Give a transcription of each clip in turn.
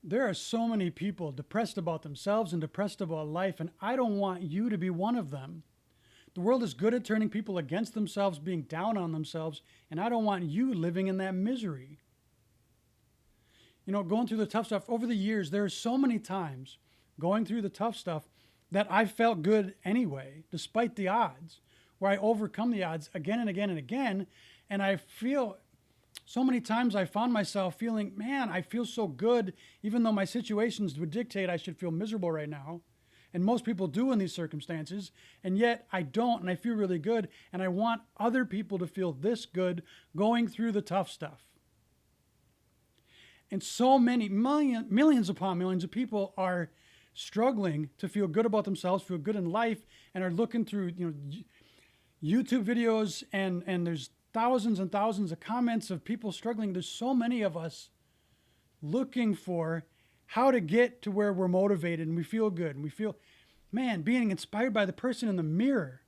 There are so many people depressed about themselves and depressed about life, and I don't want you to be one of them. The world is good at turning people against themselves, being down on themselves, and I don't want you living in that misery. Going through the tough stuff over the years, there are so many times going through the tough stuff that I felt good anyway, despite the odds, where I overcome the odds again and again and again. And I feel so many times I found myself feeling, man, I feel so good, even though my situations would dictate I should feel miserable right now. And most people do in these circumstances. And yet I don't, and I feel really good. And I want other people to feel this good going through the tough stuff. And so many, millions upon millions of people are struggling to feel good about themselves, feel good in life, and are looking through, YouTube videos, and there's thousands and thousands of comments of people struggling. There's so many of us looking for how to get to where we're motivated and we feel good and we feel, man, being inspired by the person in the mirror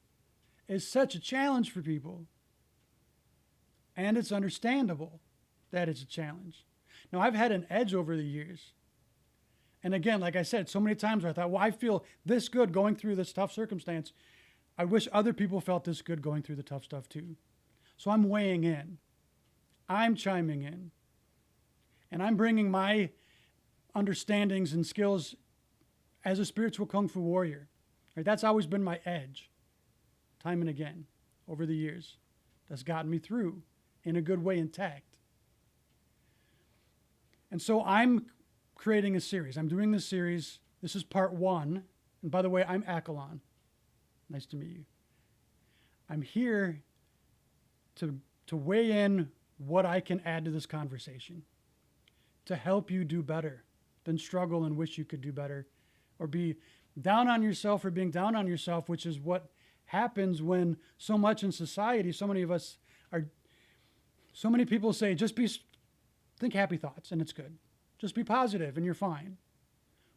is such a challenge for people. And it's understandable that it's a challenge. Now, I've had an edge over the years. And again, like I said, so many times I thought, well, I feel this good going through this tough circumstance. I wish other people felt this good going through the tough stuff too. So I'm weighing in. I'm chiming in. And I'm bringing my understandings and skills as a spiritual kung fu warrior. Right? That's always been my edge, time and again, over the years. That's gotten me through in a good way, intact. And so I'm creating a series. I'm doing this series. This is part 1. And by the way, I'm Accolon. Nice to meet you. I'm here to weigh in what I can add to this conversation to help you do better than struggle and wish you could do better, or be down on yourself for being down on yourself, which is what happens when so much in society, so many people say, think happy thoughts and it's good. Just be positive and you're fine.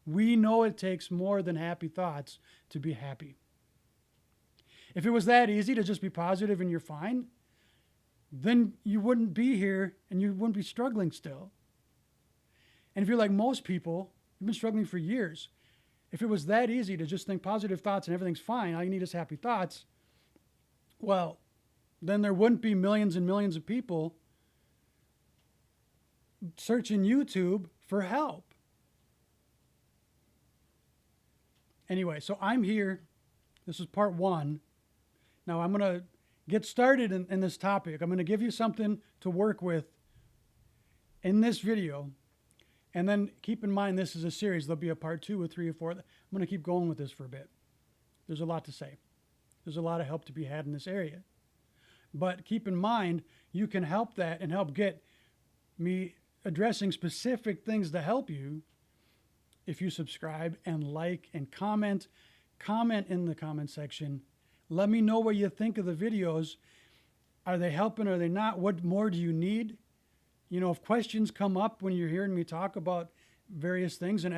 We know it takes more than happy thoughts to be happy. If it was that easy to just be positive and you're fine, then you wouldn't be here and you wouldn't be struggling still. And if you're like most people, you've been struggling for years. If it was that easy to just think positive thoughts and everything's fine, all you need is happy thoughts, well, then there wouldn't be millions and millions of people searching YouTube for help. Anyway, so I'm here. This is part 1. Now I'm going to get started in this topic. I'm going to give you something to work with in this video. And then keep in mind, this is a series. There'll be a part 2 or 3 or 4. I'm going to keep going with this for a bit. There's a lot to say. There's a lot of help to be had in this area. But keep in mind, you can help that and help get me addressing specific things to help you if you subscribe and like and comment. Comment in the comment section. Let me know what you think of the videos. Are they helping? Are they not? What more do you need? If questions come up when you're hearing me talk about various things, and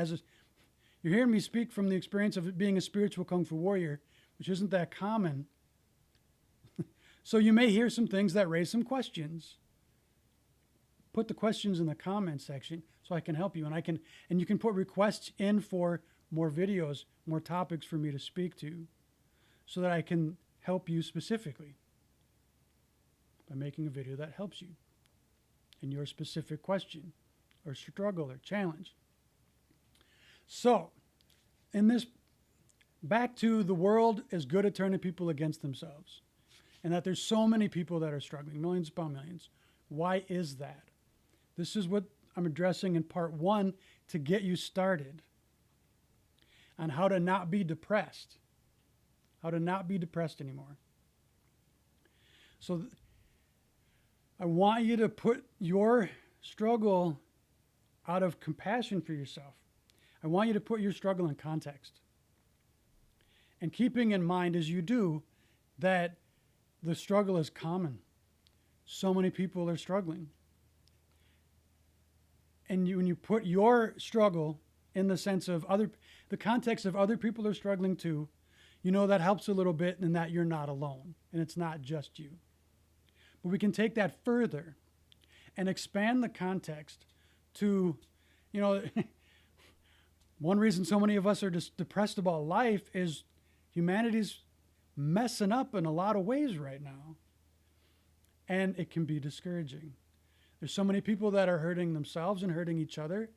you're hearing me speak from the experience of being a spiritual kung fu warrior, which isn't that common. So you may hear some things that raise some questions. Put the questions in the comment section so I can help you, and you can put requests in for more videos, more topics for me to speak to, so that I can help you specifically by making a video that helps you in your specific question or struggle or challenge. So, back to the world is good at turning people against themselves, and that there's so many people that are struggling, millions upon millions. Why is that? This is what I'm addressing in part 1 to get you started on how to not be depressed, how to not be depressed anymore. So I want you to put your struggle out of compassion for yourself. I want you to put your struggle in context. And keeping in mind as you do that the struggle is common. So many people are struggling. And when you put your struggle in the sense of the context of other people are struggling too, that helps a little bit, in that you're not alone and it's not just you. But we can take that further and expand the context to, One reason so many of us are just depressed about life is humanity's messing up in a lot of ways right now. And it can be discouraging. There's so many people that are hurting themselves and hurting each other.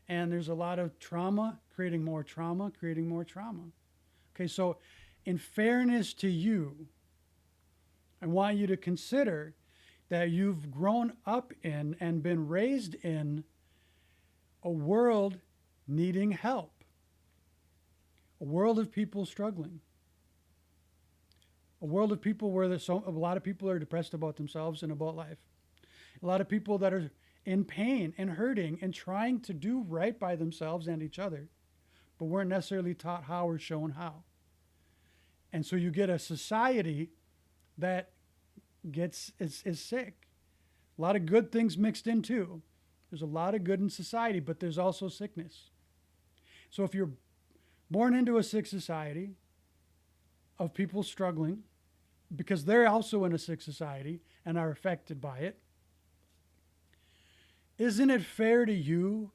And there's a lot of trauma, creating more trauma, creating more trauma. Okay, so in fairness to you, I want you to consider that you've grown up in and been raised in a world needing help, a world of people struggling, a world of people where a lot of people are depressed about themselves and about life, a lot of people that are in pain and hurting and trying to do right by themselves and each other, but weren't necessarily taught how or shown how. And so you get a society that is sick. A lot of good things mixed in too. There's a lot of good in society, but there's also sickness. So if you're born into a sick society of people struggling because they're also in a sick society and are affected by it, isn't it fair to you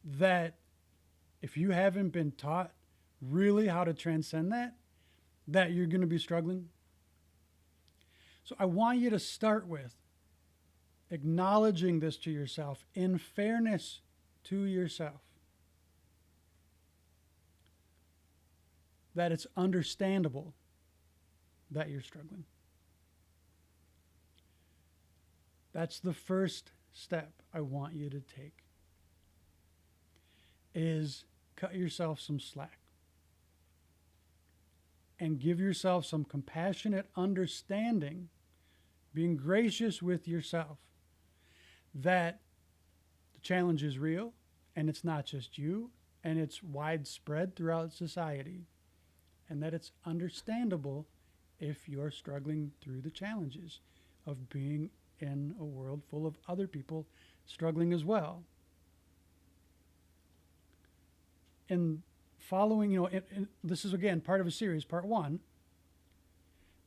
that if you haven't been taught really how to transcend that you're going to be struggling? So I want you to start with acknowledging this to yourself in fairness to yourself. That it's understandable that you're struggling. That's the first step I want you to take, is cut yourself some slack and give yourself some compassionate understanding, being gracious with yourself, that the challenge is real and it's not just you and it's widespread throughout society, and that it's understandable if you're struggling through the challenges of being in a world full of other people struggling as well. In following, this is again part of a series, part one.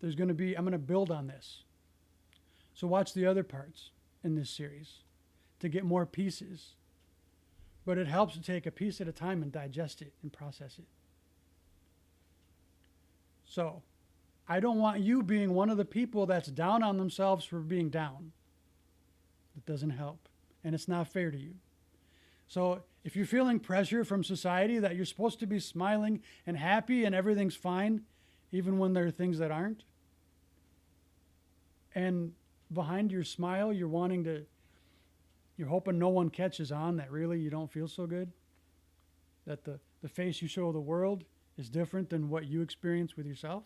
I'm going to build on this. So watch the other parts in this series to get more pieces. But it helps to take a piece at a time and digest it and process it. So I don't want you being one of the people that's down on themselves for being down. That doesn't help. And it's not fair to you. So if you're feeling pressure from society that you're supposed to be smiling and happy and everything's fine, even when there are things that aren't, and behind your smile, you're hoping no one catches on that really you don't feel so good, that the face you show the world is different than what you experience with yourself.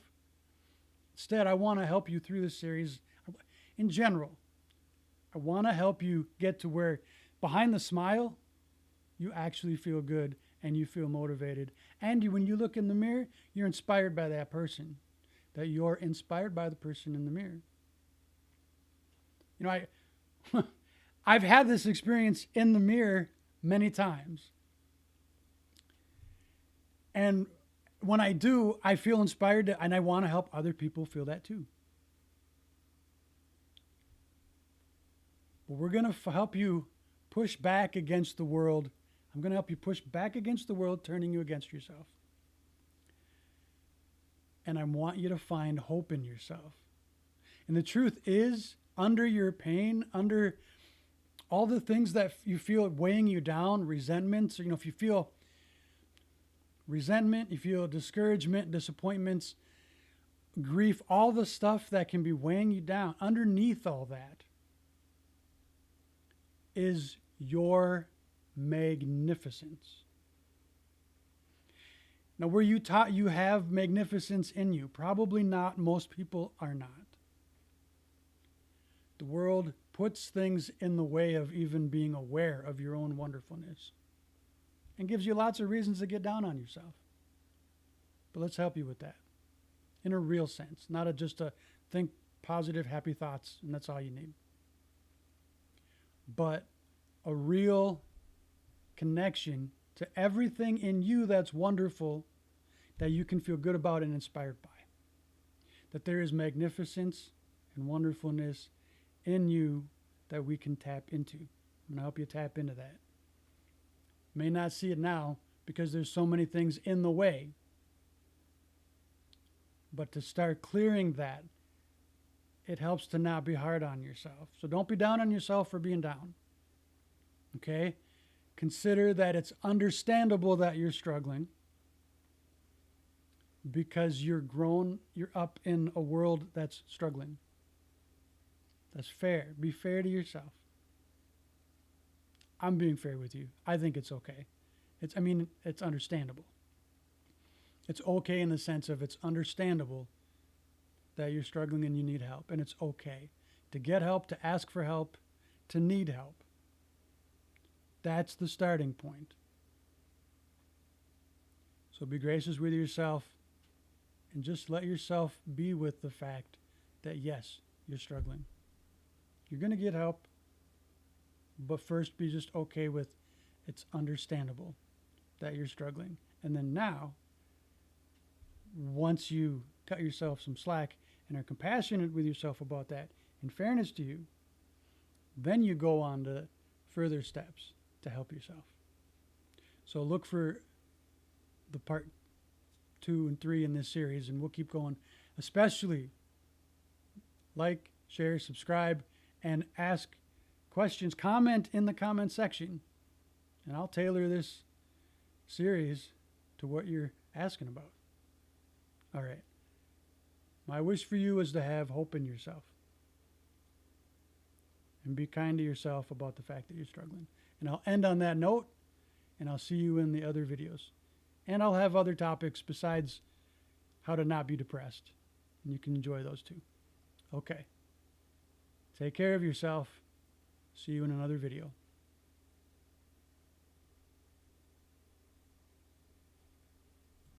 Instead, I want to help you through this series in general. I want to help you get to where behind the smile, you actually feel good and you feel motivated. And when you look in the mirror, you're inspired by that person, that you're inspired by the person in the mirror. I've had this experience in the mirror many times. And when I do, I feel inspired and I want to help other people feel that too. But we're going to help you push back against the world. I'm going to help you push back against the world, turning you against yourself. And I want you to find hope in yourself. And the truth is, under your pain, under all the things that you feel weighing you down, resentments, if you feel resentment, you feel discouragement, disappointments, grief, all the stuff that can be weighing you down, underneath all that is your magnificence. Now, were you taught you have magnificence in you? Probably not. Most people are not. The world puts things in the way of even being aware of your own wonderfulness and gives you lots of reasons to get down on yourself. But let's help you with that in a real sense, not just a think positive, happy thoughts, and that's all you need. But a real connection to everything in you that's wonderful, that you can feel good about and inspired by. That there is magnificence and wonderfulness in you that we can tap into. I'm going to help you tap into that. May not see it now because there's so many things in the way. But to start clearing that, it helps to not be hard on yourself. So don't be down on yourself for being down. Okay? Consider that it's understandable that you're struggling because you're grown, you're up in a world that's struggling. That's fair. Be fair to yourself. I'm being fair with you. I think it's okay. It's understandable. It's okay in the sense of it's understandable that you're struggling and you need help. And it's okay to get help, to ask for help, to need help. That's the starting point. So be gracious with yourself and just let yourself be with the fact that, yes, you're struggling. You're going to get help, but first be just okay with it's understandable that you're struggling. And then now, once you cut yourself some slack and are compassionate with yourself about that, in fairness to you, then you go on to further steps to help yourself. So look for the part 2 and 3 in this series, and we'll keep going. Especially like, share, subscribe, and ask questions. Comment in the comment section, and I'll tailor this series to what you're asking about. All right. My wish for you is to have hope in yourself and be kind to yourself about the fact that you're struggling. And I'll end on that note, and I'll see you in the other videos. And I'll have other topics besides how to not be depressed, and you can enjoy those too. Okay. Take care of yourself. See you in another video.